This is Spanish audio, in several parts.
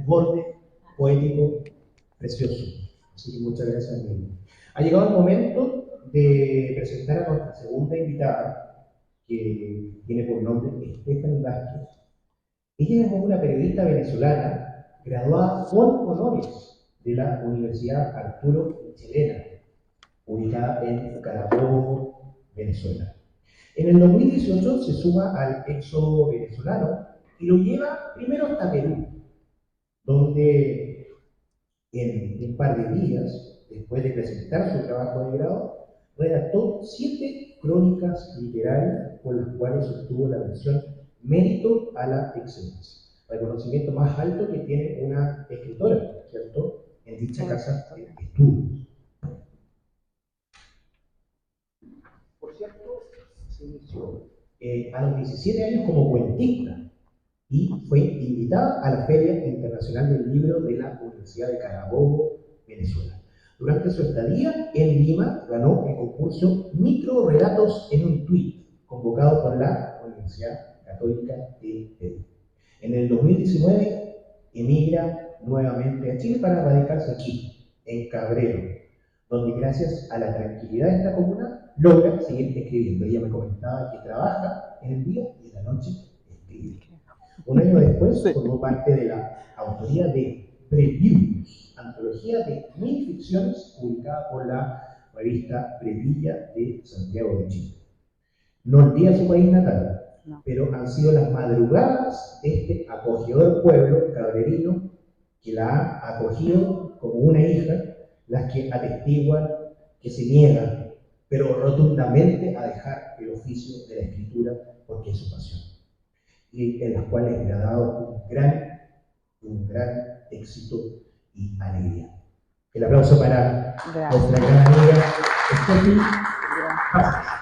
borde poético precioso. Así que muchas gracias, Miriam. Ha llegado el momento de presentar a nuestra segunda invitada, que tiene por nombre Stephanie Vázquez. Ella es una periodista venezolana graduada con honores de la Universidad Arturo Michelena, ubicada en Carabobo, Venezuela. En el 2018 se suma al éxodo venezolano y lo lleva primero hasta Perú, donde en un par de días, después de presentar su trabajo de grado, redactó 7 crónicas literarias con las cuales obtuvo la mención Mérito a la Excelencia, reconocimiento más alto que tiene una escritora, ¿cierto?, en dicha casa de estudios. Por cierto, se inició a los 17 años como cuentista y fue invitada a la Feria Internacional del Libro de la Universidad de Carabobo, Venezuela. Durante su estadía en Lima, ganó el concurso Microrelatos en un Tuit, convocado por la Universidad Católica de Perú. En el 2019 emigra nuevamente a Chile para radicarse aquí, en Cabrero, donde gracias a la tranquilidad de esta comuna logra seguir escribiendo. Ella me comentaba que trabaja en el día y en la noche escribe. Un año después formó parte de la autoría de Previews, antología de 1000 ficciones publicada por la revista Previlla de Santiago de Chile. No olvida su país natal, pero han sido las madrugadas de este acogedor pueblo cabrerino que la ha acogido como una hija, las que atestiguan que se niegan, pero rotundamente a dejar el oficio de la escritura porque es su pasión, y en las cuales le ha dado un gran éxito y alegría. El aplauso para nuestra gran amiga Stephanie Vázquez.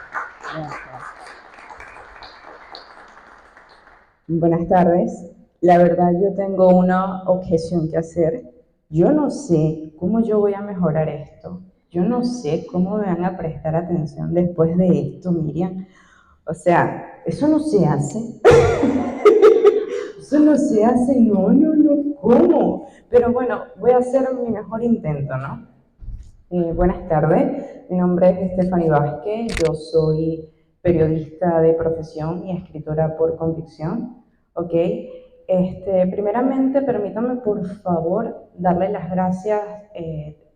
Buenas tardes. La verdad, yo tengo una objeción que hacer. Yo no sé cómo yo voy a mejorar esto. Yo no sé cómo me van a prestar atención después de esto, Miriam. O sea, eso no se hace. Eso no se hace, no, ¿cómo? Pero bueno, voy a hacer mi mejor intento, ¿no? Buenas tardes, mi nombre es Stephanie Vázquez, yo soy periodista de profesión y escritora por convicción, ¿ok? Primeramente, permítame por favor darle las gracias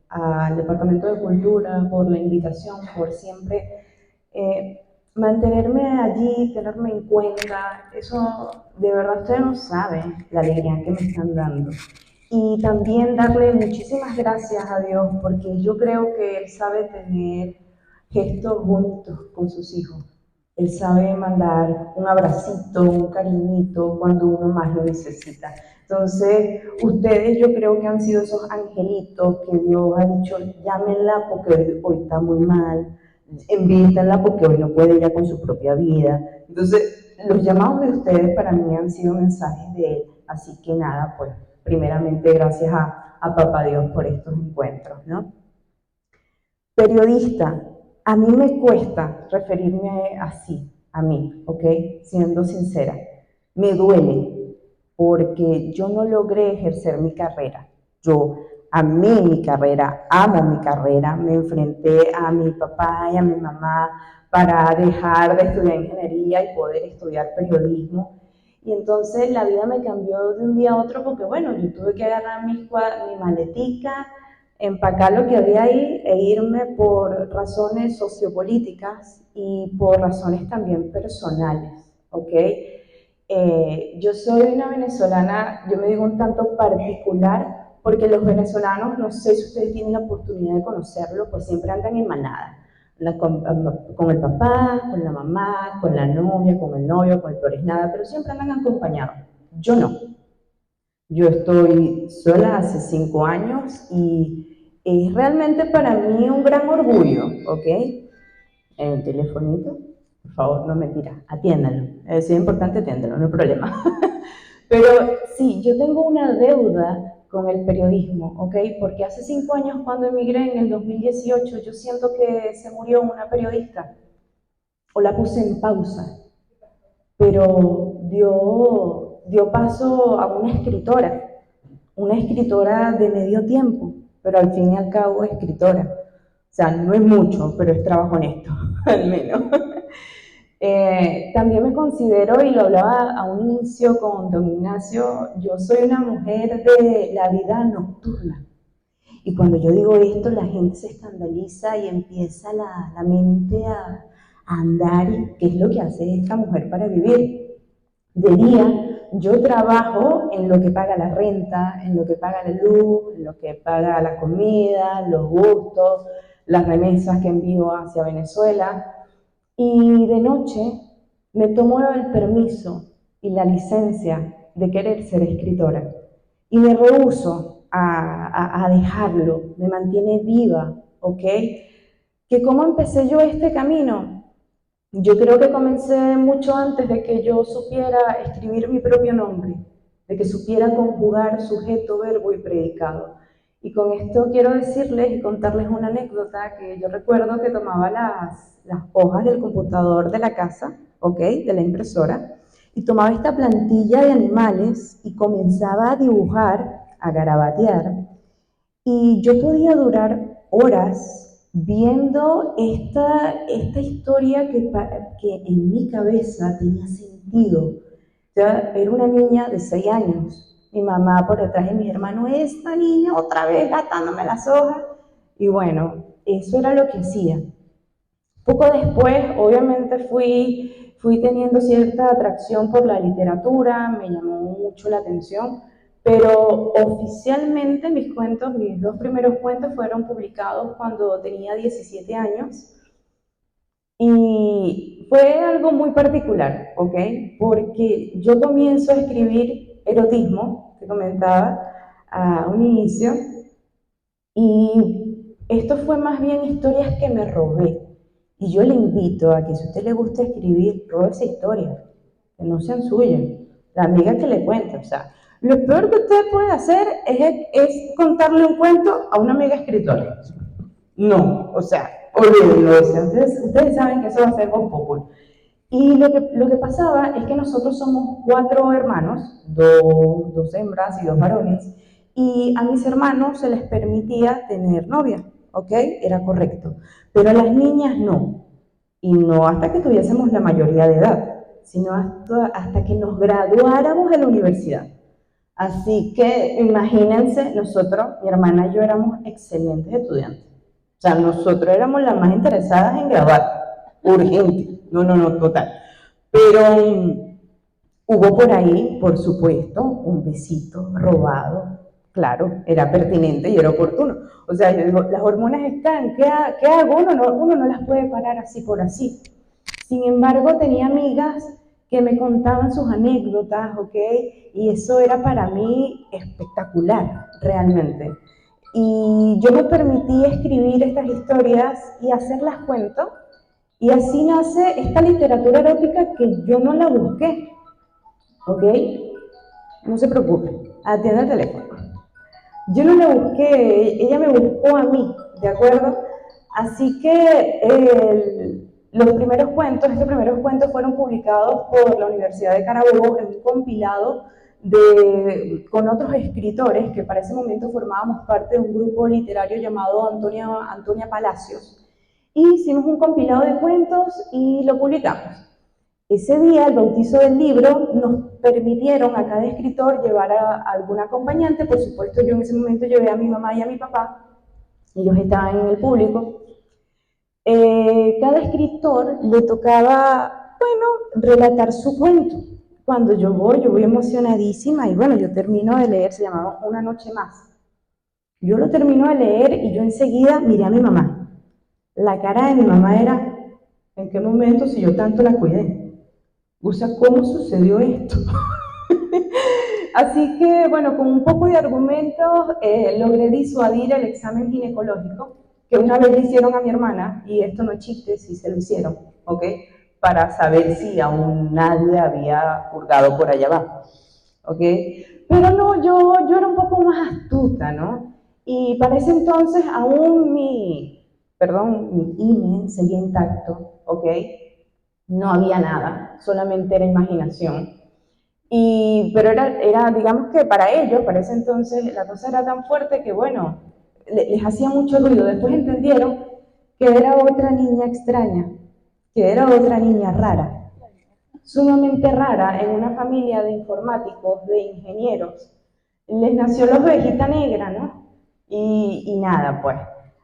al Departamento de Cultura por la invitación, por siempre mantenerme allí, tenerme en cuenta. Eso, de verdad, ustedes no saben la alegría que me están dando. Y también darle muchísimas gracias a Dios, porque yo creo que Él sabe tener gestos bonitos con sus hijos. Él sabe mandar un abracito, un cariñito cuando uno más lo necesita. Entonces, ustedes yo creo que han sido esos angelitos que Dios ha dicho, llámenla porque hoy está muy mal, invítenla porque hoy no puede ya con su propia vida. Entonces, los llamados de ustedes para mí han sido mensajes de Él. Así que nada, pues, primeramente gracias a Papá Dios por estos encuentros, ¿no? Periodista, a mí me cuesta referirme así, a mí, ¿ok? Siendo sincera, me duele porque yo no logré ejercer mi carrera. Yo amé mi carrera, amo mi carrera, me enfrenté a mi papá y a mi mamá para dejar de estudiar ingeniería y poder estudiar periodismo. Y entonces la vida me cambió de un día a otro porque, bueno, yo tuve que agarrar mi maletica, empacar lo que había ahí e irme por razones sociopolíticas y por razones también personales, ¿ok? Yo soy una venezolana, yo me digo un tanto particular, porque los venezolanos, no sé si ustedes tienen la oportunidad de conocerlo, pues siempre andan en manada, con el papá, con la mamá, con la novia, con el novio, con el flores nada, pero siempre andan acompañados. Yo no. Yo estoy sola hace 5 años y es realmente para mí un gran orgullo, ¿ok? El telefonito, por favor, no mentira, atiéndalo. Es importante, atiéndalo, no hay problema. Pero sí, yo tengo una deuda con el periodismo, ¿ok? Porque hace 5 años cuando emigré en el 2018, yo siento que se murió una periodista, o la puse en pausa, pero dio paso a una escritora, una escritora de medio tiempo, pero al fin y al cabo escritora. O sea, no es mucho, pero es trabajo honesto, al menos. También me considero, y lo hablaba a un inicio con don Ignacio, yo soy una mujer de la vida nocturna. Y cuando yo digo esto, la gente se escandaliza y empieza la mente a andar. ¿Y qué es lo que hace esta mujer para vivir? De día, yo trabajo en lo que paga la renta, en lo que paga la luz, en lo que paga la comida, los gustos, las remesas que envío hacia Venezuela. Y de noche me tomo el permiso y la licencia de querer ser escritora. Y me rehúso a dejarlo, me mantiene viva, ¿ok? ¿Que cómo empecé yo este camino? Yo creo que comencé mucho antes de que yo supiera escribir mi propio nombre, de que supiera conjugar sujeto, verbo y predicado. Y con esto quiero decirles y contarles una anécdota que yo recuerdo que tomaba las hojas del computador de la casa, ¿ok? De la impresora, y tomaba esta plantilla de animales y comenzaba a dibujar, a garabatear, y yo podía durar horas viendo esta historia que en mi cabeza tenía sentido. Ya era una niña de 6 años, mi mamá por detrás de mi hermano, esta niña otra vez gatándome las hojas. Y bueno, eso era lo que hacía. Poco después, obviamente, fui teniendo cierta atracción por la literatura, me llamó mucho la atención, pero oficialmente mis cuentos, mis dos primeros cuentos fueron publicados cuando tenía 17 años y fue algo muy particular, ¿ok? Porque yo comienzo a escribir erotismo, que comentaba a un inicio, y esto fue más bien historias que me robé. Y yo le invito a que si a usted le gusta escribir, robe esa historia, que no sean suyas. La amiga que le cuente, o sea, lo peor que usted puede hacer es contarle un cuento a una amiga escritora. No, o sea, olvídenlo. Ustedes saben que eso va a ser con popul. Y lo que pasaba es que nosotros somos 4 hermanos, dos hembras y 2 varones, y a mis hermanos se les permitía tener novia, ¿ok? Era correcto. Pero a las niñas no. Y no hasta que tuviésemos la mayoría de edad, sino hasta que nos graduáramos de la universidad. Así que imagínense, nosotros, mi hermana y yo éramos excelentes estudiantes. O sea, nosotros éramos las más interesadas en graduar, urgente. No, total. Pero hubo por ahí, por supuesto, un besito robado. Claro, era pertinente y era oportuno. O sea, yo digo, las hormonas están, ¿qué hago? Uno no las puede parar así por así. Sin embargo, tenía amigas que me contaban sus anécdotas, ¿ok? Y eso era para mí espectacular, realmente. Y yo me permití escribir estas historias y hacerlas cuento, y así nace esta literatura erótica que yo no la busqué, ¿ok? No se preocupe, atienda el teléfono. Yo no la busqué, ella me buscó a mí, ¿de acuerdo? Así que estos primeros cuentos fueron publicados por la Universidad de Carabobo en un compilado con otros escritores que para ese momento formábamos parte de un grupo literario llamado Antonia Palacios. Y hicimos un compilado de cuentos y lo publicamos. Ese día, el bautizo del libro, nos permitieron a cada escritor llevar a algún acompañante. Por supuesto, yo en ese momento llevé a mi mamá y a mi papá, ellos estaban en el público. Cada escritor le tocaba, bueno, relatar su cuento. Cuando yo voy emocionadísima y bueno, yo termino de leer, se llamaba Una noche más. Yo lo termino de leer y yo enseguida miré a mi mamá. La cara de mi mamá era, ¿en qué momento si yo tanto la cuidé? O sea, ¿cómo sucedió esto? Así que, bueno, con un poco de argumentos logré disuadir el examen ginecológico que una vez le hicieron a mi hermana, y esto no es chiste, sí se lo hicieron, ¿ok? Para saber si aún nadie había purgado por allá abajo, ¿ok? Pero no, yo era un poco más astuta, ¿no? Y para ese entonces aún mi INE seguía intacto, ¿ok? No había nada, solamente era imaginación. Pero digamos que para ellos, para ese entonces, la cosa era tan fuerte que, bueno, les hacía mucho ruido. Después entendieron que era otra niña extraña, que era otra niña rara, sumamente rara en una familia de informáticos, de ingenieros. Les nació la ovejita negra, ¿no? Y nada, pues,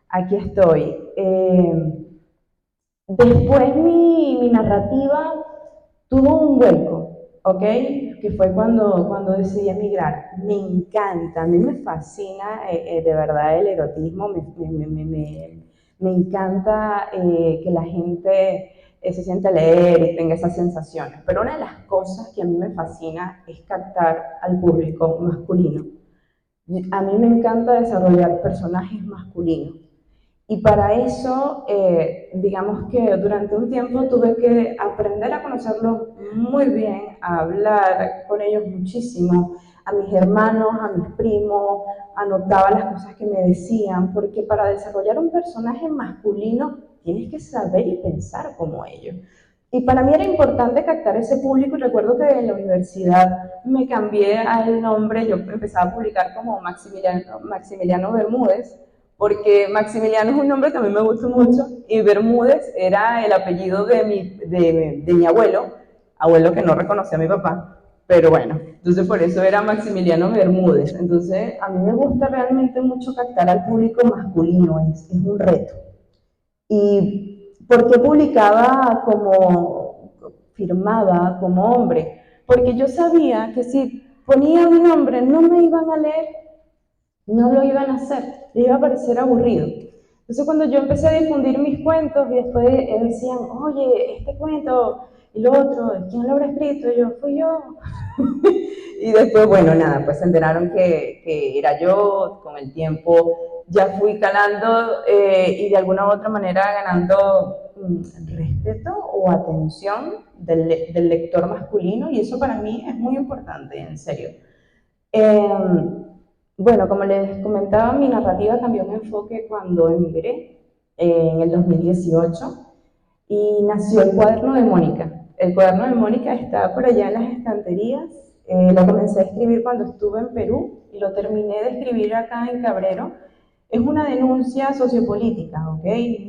aquí estoy. Después mi narrativa tuvo un vuelco, ¿ok? Que fue cuando decidí emigrar. Me encanta, a mí me fascina de verdad el erotismo, me encanta que la gente se sienta a leer y tenga esas sensaciones. Pero una de las cosas que a mí me fascina es captar al público masculino. A mí me encanta desarrollar personajes masculinos. Y para eso, digamos que durante un tiempo tuve que aprender a conocerlos muy bien, a hablar con ellos muchísimo, a mis hermanos, a mis primos, anotaba las cosas que me decían, porque para desarrollar un personaje masculino tienes que saber y pensar como ellos. Y para mí era importante captar ese público y recuerdo que en la universidad me cambié al nombre, yo empezaba a publicar como Maximiliano Bermúdez, porque Maximiliano es un nombre que a mí me gusta mucho y Bermúdez era el apellido de mi abuelo que no reconocía a mi papá, pero bueno, entonces por eso era Maximiliano Bermúdez. Entonces a mí me gusta realmente mucho captar al público masculino, es un reto. ¿Y por qué publicaba firmaba como hombre? Porque yo sabía que si ponía un nombre no me iban a leer, no lo iban a hacer, les iba a parecer aburrido. Entonces cuando yo empecé a difundir mis cuentos y después decían, oye, este cuento y lo otro, ¿quién lo habrá escrito? Y yo, fui yo. Y después, bueno, nada, pues se enteraron que era yo, con el tiempo ya fui calando y de alguna u otra manera ganando respeto o atención del lector masculino, y eso para mí es muy importante, en serio. Bueno, como les comentaba, mi narrativa cambió un enfoque cuando emigré en el 2018 y nació el cuaderno de Mónica. El cuaderno de Mónica está por allá en las estanterías. Lo comencé a escribir cuando estuve en Perú y lo terminé de escribir acá en Cabrero. Es una denuncia sociopolítica, ¿ok?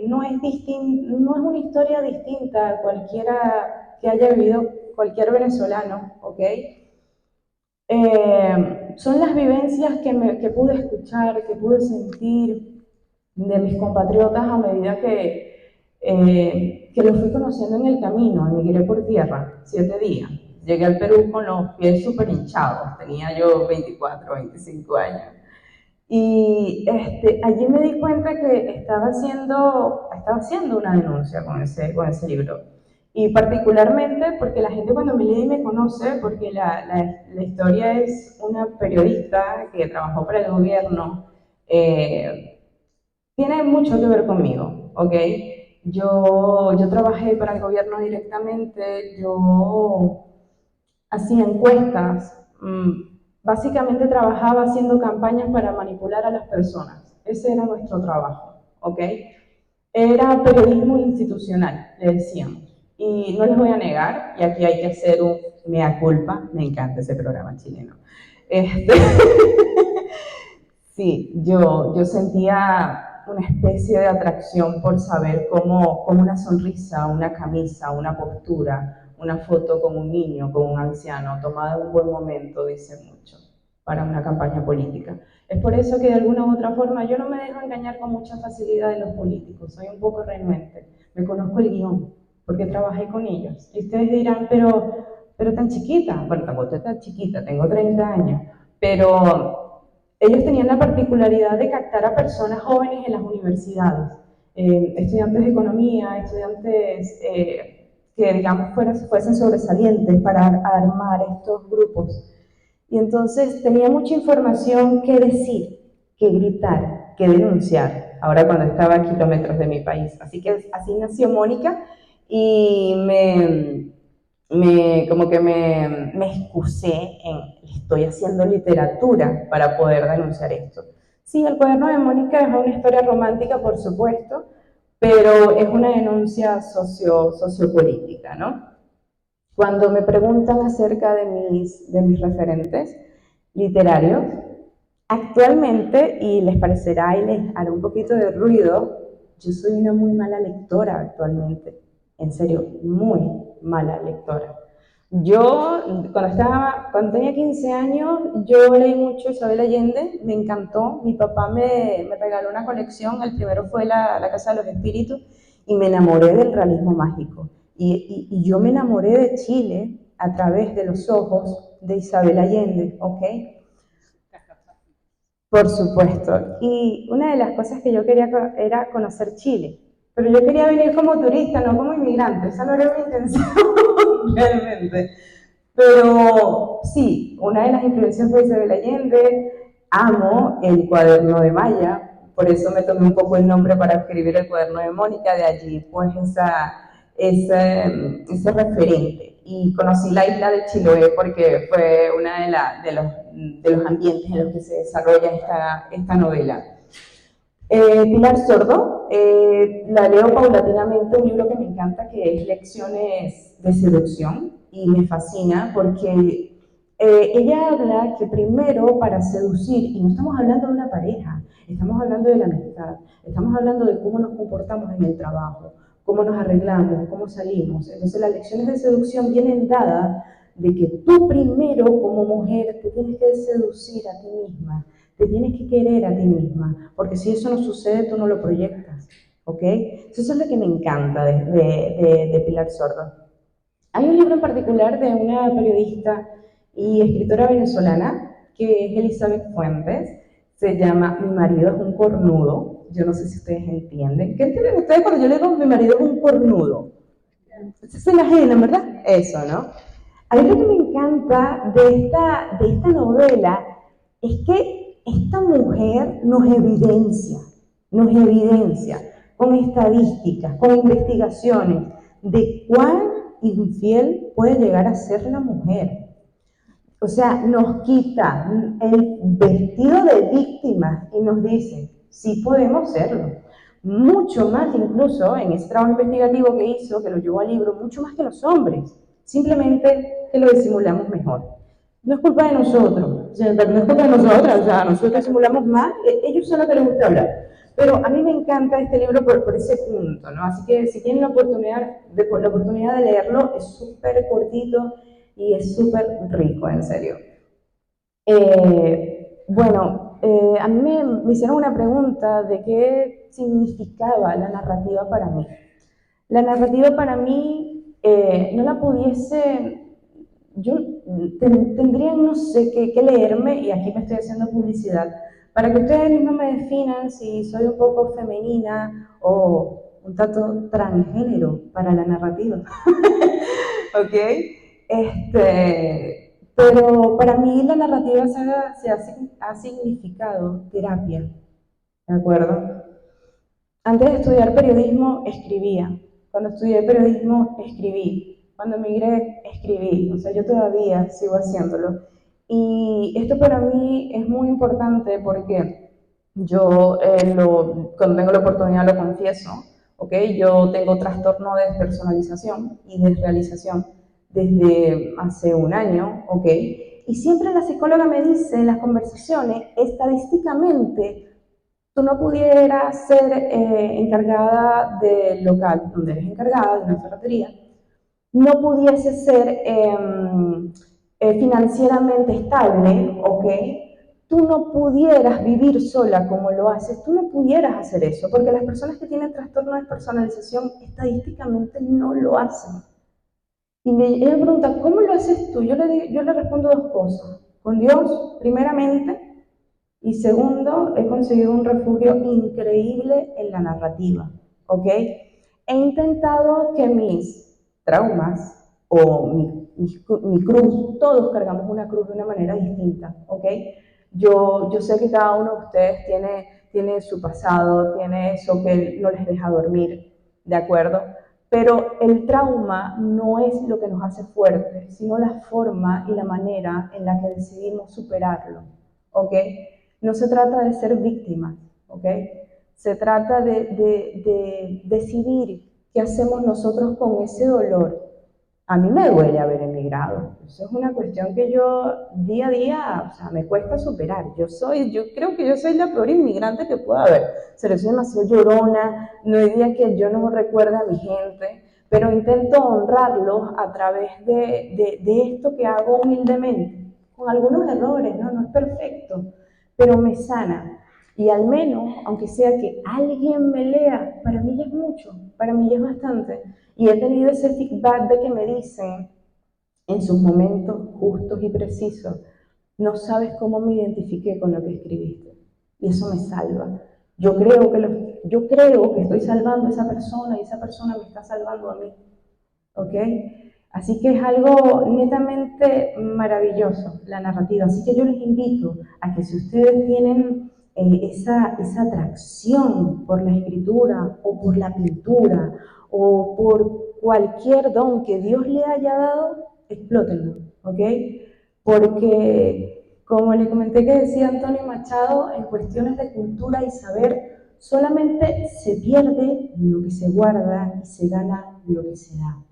No es una historia distinta a cualquiera que haya vivido cualquier venezolano, ¿ok? Son las vivencias que pude escuchar, que pude sentir de mis compatriotas a medida que los fui conociendo en el camino. Emigré por tierra, 7 días. Llegué al Perú con los pies súper hinchados, tenía yo 24, 25 años. Y allí me di cuenta que estaba haciendo una denuncia con ese libro. Y particularmente porque la gente cuando me lee me conoce, porque la historia es una periodista que trabajó para el gobierno, tiene mucho que ver conmigo, ¿ok? Yo trabajé para el gobierno directamente, yo hacía encuestas, básicamente trabajaba haciendo campañas para manipular a las personas. Ese era nuestro trabajo, ¿ok? Era periodismo institucional, le decíamos. Y no les voy a negar, y aquí hay que hacer un mea culpa, me encanta ese programa chileno. Sí, yo sentía una especie de atracción por saber cómo una sonrisa, una camisa, una postura, una foto con un niño, con un anciano, tomada en un buen momento, dice mucho para una campaña política. Es por eso que de alguna u otra forma yo no me dejo engañar con mucha facilidad de los políticos, soy un poco renuente, me conozco el guión, porque trabajé con ellos. Y ustedes dirán, pero tan chiquita, bueno, tampoco estoy tan chiquita, tengo 30 años, pero ellos tenían la particularidad de captar a personas jóvenes en las universidades, estudiantes de economía, estudiantes que digamos fuesen sobresalientes para armar estos grupos. Y entonces tenía mucha información que decir, que gritar, que denunciar, ahora cuando estaba a kilómetros de mi país. Así que así nació Mónica y me excusé estoy haciendo literatura para poder denunciar esto. Sí, el cuaderno de Mónica es una historia romántica, por supuesto, pero es una denuncia sociopolítica, ¿no? Cuando me preguntan acerca de mis referentes literarios, actualmente, y les parecerá y les hará un poquito de ruido, yo soy una muy mala lectora actualmente. En serio, muy mala lectora. Yo, cuando tenía 15 años, yo leí mucho Isabel Allende, me encantó. Mi papá me regaló una colección, el primero fue la Casa de los Espíritus, y me enamoré del realismo mágico. Y yo me enamoré de Chile a través de los ojos de Isabel Allende, ¿ok? Por supuesto. Y una de las cosas que yo quería era conocer Chile. Pero yo quería venir como turista, no como inmigrante. Esa no era mi intención realmente. Pero sí, una de las influencias fue Isabel Allende. Amo el cuaderno de Maya. Por eso me tomé un poco el nombre para escribir el cuaderno de Mónica. De allí, pues, ese referente. Y conocí la isla de Chiloé porque fue una de los ambientes en los que se desarrolla esta novela. Pilar Sordo, la leo paulatinamente, un libro que me encanta, que es Lecciones de Seducción, y me fascina porque ella habla que primero para seducir, y no estamos hablando de una pareja, estamos hablando de la amistad, estamos hablando de cómo nos comportamos en el trabajo, cómo nos arreglamos, cómo salimos. Entonces las lecciones de seducción vienen dadas de que tú primero como mujer te tienes que seducir a ti misma, te tienes que querer a ti misma, porque si eso no sucede, tú no lo proyectas, ¿ok? Eso es lo que me encanta de Pilar Sordo. Hay un libro en particular de una periodista y escritora venezolana, que es Elizabeth Fuentes, se llama Mi marido es un cornudo. Yo no sé si ustedes entienden. ¿Qué entienden ustedes cuando yo le digo mi marido es un cornudo? Se imaginan, ¿verdad? Eso, ¿no? A mí lo que me encanta de esta novela es que esta mujer nos evidencia con estadísticas, con investigaciones de cuán infiel puede llegar a ser la mujer. O sea, nos quita el vestido de víctima y nos dice, sí podemos serlo. Mucho más incluso en ese trabajo investigativo que hizo, que lo llevó al libro, mucho más que los hombres. Simplemente que lo disimulamos mejor. No es culpa de nosotros, o sea, no es culpa de nosotras, o sea, nosotros disimulamos más, ellos son los que les gusta hablar. Pero a mí me encanta este libro por ese punto, ¿no? Así que si tienen la oportunidad de leerlo, es súper cortito y es súper rico, en serio. A mí me hicieron una pregunta de qué significaba la narrativa para mí. La narrativa para mí no la pudiese, yo tendría no sé qué leerme, y aquí me estoy haciendo publicidad, para que ustedes mismos me definan si soy un poco femenina o un tanto transgénero para la narrativa. ¿Ok? Pero para mí la narrativa ha significado terapia, ¿de acuerdo? Antes de estudiar periodismo, escribía. Cuando estudié periodismo, escribí. Cuando emigré, escribí. O sea, yo todavía sigo haciéndolo. Y esto para mí es muy importante porque yo, cuando tengo la oportunidad, lo confieso, ¿ok? Yo tengo trastorno de despersonalización y desrealización desde hace un año, ¿ok? Y siempre la psicóloga me dice en las conversaciones, estadísticamente, tú no pudieras ser encargada del local donde eres encargada, de una ferretería, no pudiese ser financieramente estable, ¿ok? Tú no pudieras vivir sola como lo haces, tú no pudieras hacer eso, porque las personas que tienen trastorno de personalización estadísticamente no lo hacen. Y ella me pregunta, ¿cómo lo haces tú? Yo le respondo dos cosas. Con Dios, primeramente, y segundo, he conseguido un refugio increíble en la narrativa, ¿ok? He intentado que mis traumas o mi cruz, todos cargamos una cruz de una manera distinta, ¿ok? Yo sé que cada uno de ustedes tiene su pasado, tiene eso que no les deja dormir, ¿de acuerdo? Pero el trauma no es lo que nos hace fuertes, sino la forma y la manera en la que decidimos superarlo, ¿ok? No se trata de ser víctimas, ¿ok? Se trata de decidir qué hacemos nosotros con ese dolor, A mí me duele haber emigrado. Eso es una cuestión que yo día a día, o sea, me cuesta superar. Yo creo que yo soy la peor inmigrante que pueda haber. O sea, yo soy demasiado llorona, no hay día que yo no recuerde a mi gente, pero intento honrarlos a través de esto que hago humildemente, con algunos errores, ¿no? No es perfecto, pero me sana. Y al menos, aunque sea que alguien me lea, para mí ya es mucho, para mí ya es bastante. Y he tenido ese feedback de que me dicen, en sus momentos justos y precisos, no sabes cómo me identifiqué con lo que escribiste. Y eso me salva. Yo creo que estoy salvando a esa persona y esa persona me está salvando a mí. ¿Ok? Así que es algo netamente maravilloso la narrativa. Así que yo les invito a que si ustedes tienen esa atracción por la escritura o por la pintura o por cualquier don que Dios le haya dado, explótenlo, ¿ok? Porque, como les comenté que decía Antonio Machado, en cuestiones de cultura y saber, solamente se pierde lo que se guarda y se gana lo que se da.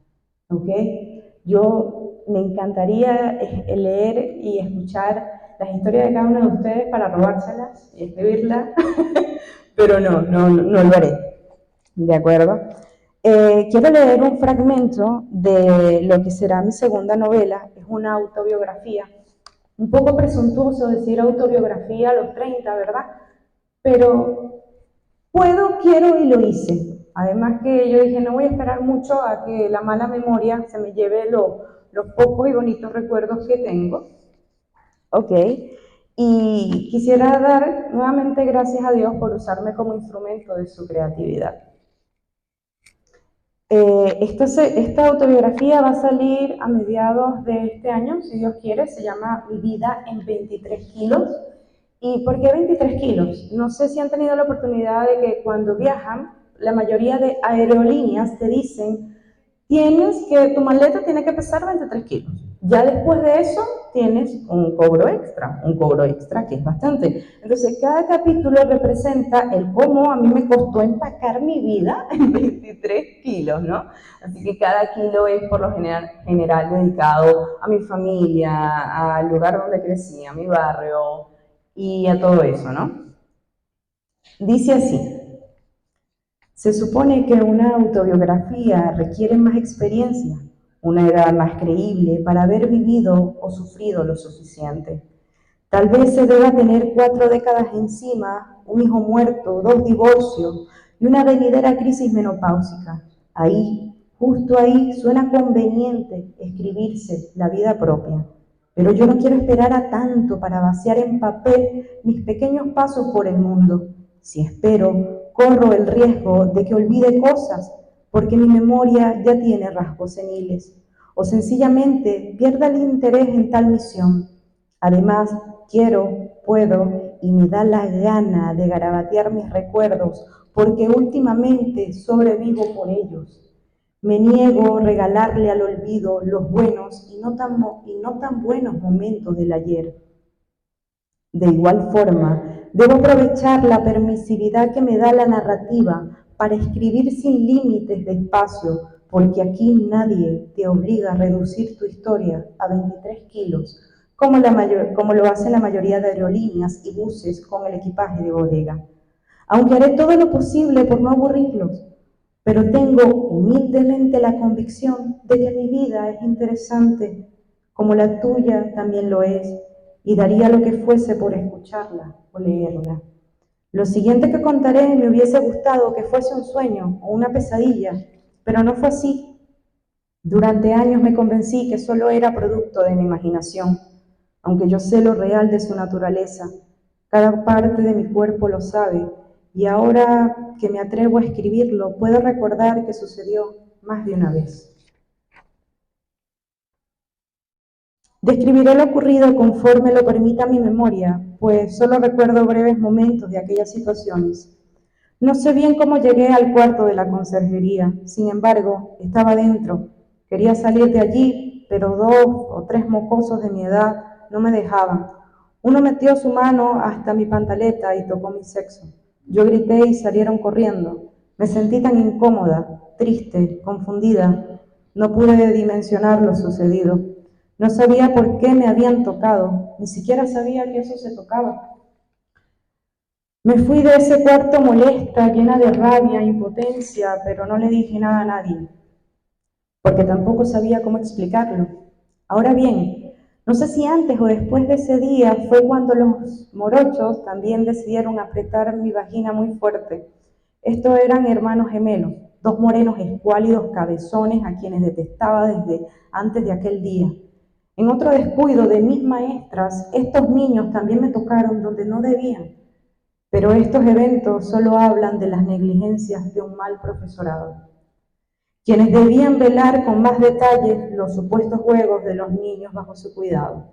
¿Ok? Yo me encantaría leer y escuchar las historias de cada uno de ustedes para robárselas y escribirlas, pero no lo haré. ¿De acuerdo? Quiero leer un fragmento de lo que será mi segunda novela. Es una autobiografía. Un poco presuntuoso decir autobiografía a los 30, ¿verdad? Pero puedo, quiero y lo hice. Además que yo dije, no voy a esperar mucho a que la mala memoria se me lleve los pocos y bonitos recuerdos que tengo. Ok. Y quisiera dar nuevamente gracias a Dios por usarme como instrumento de su creatividad. Esta autobiografía va a salir a mediados de este año, si Dios quiere. Se llama Mi vida en 23 kilos. ¿Y por qué 23 kilos? No sé si han tenido la oportunidad de que cuando viajan, la mayoría de aerolíneas te dicen, tu maleta tiene que pesar 23 kilos. Ya después de eso tienes un cobro extra que es bastante. Entonces cada capítulo representa el cómo a mí me costó empacar mi vida en 23 kilos, ¿no? Así que cada kilo es por lo general dedicado a mi familia, al lugar donde crecí, a mi barrio y a todo eso, ¿no? Dice así. Se supone que una autobiografía requiere más experiencia, una edad más creíble para haber vivido o sufrido lo suficiente. Tal vez se deba tener 4 décadas encima, un hijo muerto, 2 divorcios y una venidera crisis menopáusica. Ahí, justo ahí, suena conveniente escribirse la vida propia. Pero yo no quiero esperar a tanto para vaciar en papel mis pequeños pasos por el mundo. Si espero, corro el riesgo de que olvide cosas, porque mi memoria ya tiene rasgos seniles, o sencillamente pierda el interés en tal misión. Además, quiero, puedo y me da la gana de garabatear mis recuerdos, porque últimamente sobrevivo por ellos. Me niego a regalarle al olvido los buenos y no tan buenos momentos del ayer. De igual forma, debo aprovechar la permisividad que me da la narrativa para escribir sin límites de espacio, porque aquí nadie te obliga a reducir tu historia a 23 kilos, como lo hacen la mayoría de aerolíneas y buses con el equipaje de bodega. Aunque haré todo lo posible por no aburrirlos, pero tengo humildemente la convicción de que mi vida es interesante, como la tuya también lo es, y daría lo que fuese por escucharla o leerla. Lo siguiente que contaré me hubiese gustado que fuese un sueño o una pesadilla, pero no fue así. Durante años me convencí que solo era producto de mi imaginación, aunque yo sé lo real de su naturaleza. Cada parte de mi cuerpo lo sabe, y ahora que me atrevo a escribirlo, puedo recordar que sucedió más de una vez. Describiré lo ocurrido conforme lo permita mi memoria, pues solo recuerdo breves momentos de aquellas situaciones. No sé bien cómo llegué al cuarto de la conserjería, sin embargo, estaba dentro. Quería salir de allí, pero 2 o 3 mocosos de mi edad no me dejaban. Uno metió su mano hasta mi pantaleta y tocó mi sexo. Yo grité y salieron corriendo. Me sentí tan incómoda, triste, confundida. No pude dimensionar lo sucedido. No sabía por qué me habían tocado, ni siquiera sabía que eso se tocaba. Me fui de ese cuarto molesta, llena de rabia, impotencia, pero no le dije nada a nadie, porque tampoco sabía cómo explicarlo. Ahora bien, no sé si antes o después de ese día fue cuando los morochos también decidieron apretar mi vagina muy fuerte. Estos eran hermanos gemelos, dos morenos escuálidos cabezones a quienes detestaba desde antes de aquel día. En otro descuido de mis maestras, estos niños también me tocaron donde no debían. Pero estos eventos solo hablan de las negligencias de un mal profesorado, quienes debían velar con más detalle los supuestos juegos de los niños bajo su cuidado.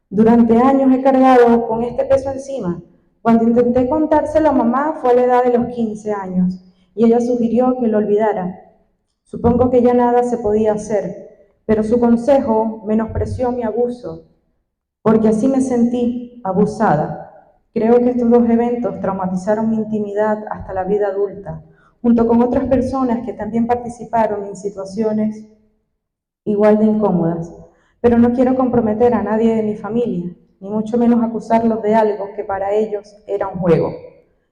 Durante años he cargado con este peso encima. Cuando intenté contárselo a mamá fue a la edad de los 15 años y ella sugirió que lo olvidara. Supongo que ya nada se podía hacer, pero su consejo menospreció mi abuso, porque así me sentí abusada. Creo que estos dos eventos traumatizaron mi intimidad hasta la vida adulta, junto con otras personas que también participaron en situaciones igual de incómodas. Pero no quiero comprometer a nadie de mi familia, ni mucho menos acusarlos de algo que para ellos era un juego.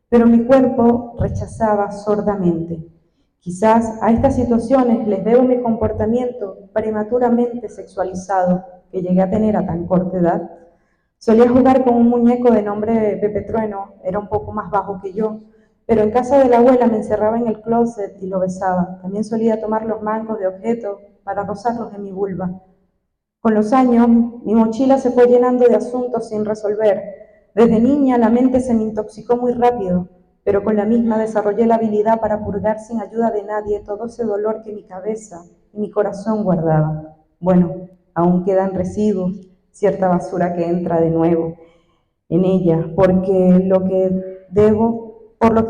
Pero mi cuerpo rechazaba sordamente. Quizás a estas situaciones les debo mi comportamiento prematuramente sexualizado que llegué a tener a tan corta edad. Solía jugar con un muñeco de nombre Pepe Trueno, era un poco más bajo que yo, pero en casa de la abuela me encerraba en el closet y lo besaba. También solía tomar los mangos de objeto para rozarlos en mi vulva. Con los años, mi mochila se fue llenando de asuntos sin resolver. Desde niña la mente se me intoxicó muy rápido, pero con la misma desarrollé la habilidad para purgar sin ayuda de nadie todo ese dolor que mi cabeza y mi corazón guardaban. Bueno, aún quedan residuos, cierta basura que entra de nuevo en ella, por lo que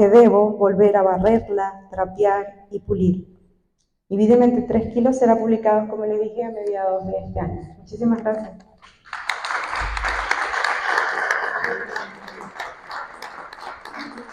debo volver a barrerla, trapear y pulir. Evidentemente 3 kilos será publicado, como le dije, a mediados de este año. Muchísimas gracias.